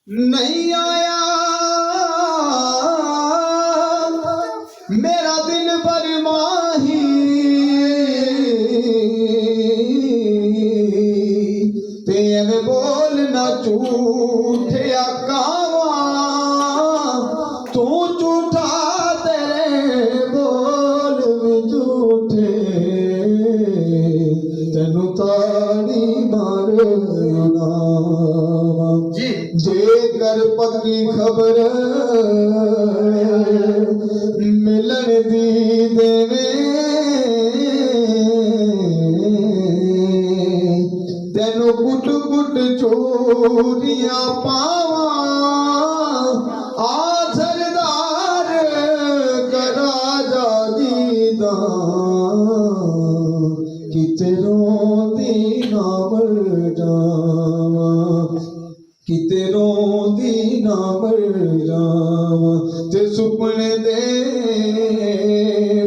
नहीं आया मेरा दिल पर माही ते एवें बोलना झूठे कावा तू झूठा तेरे बोल भी झूठे तेनू ताड़ी मारना जेकर पक्की खबर मिलन दी देवे तेनू कुट कुट चोरियां पावा आ सरदार करा जा दीदा किते रोंदी ना मर जावा किते रोंदी ना मर जावा ते सुपने दे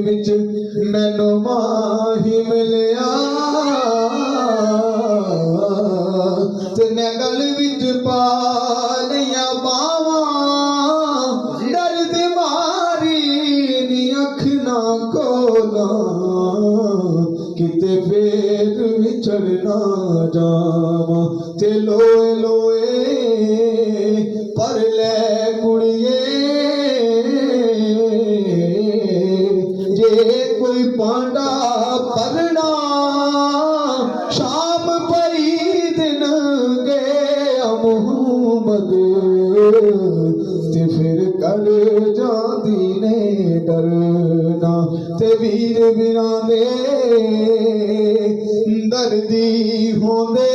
विच मैनू माही मिलिया ते मैं गल विच पा लिया बावा दर्द मारी नी अख ना खोला किते फेर विछड़ ना जावा ते लोए लोए पर ले कुड़िए जे कोई पांडा परना शाम पई दिन गए मुहम्मद ते फिर कर जांदी ने डरना ते वीर वीरां दे दर्दी होंदे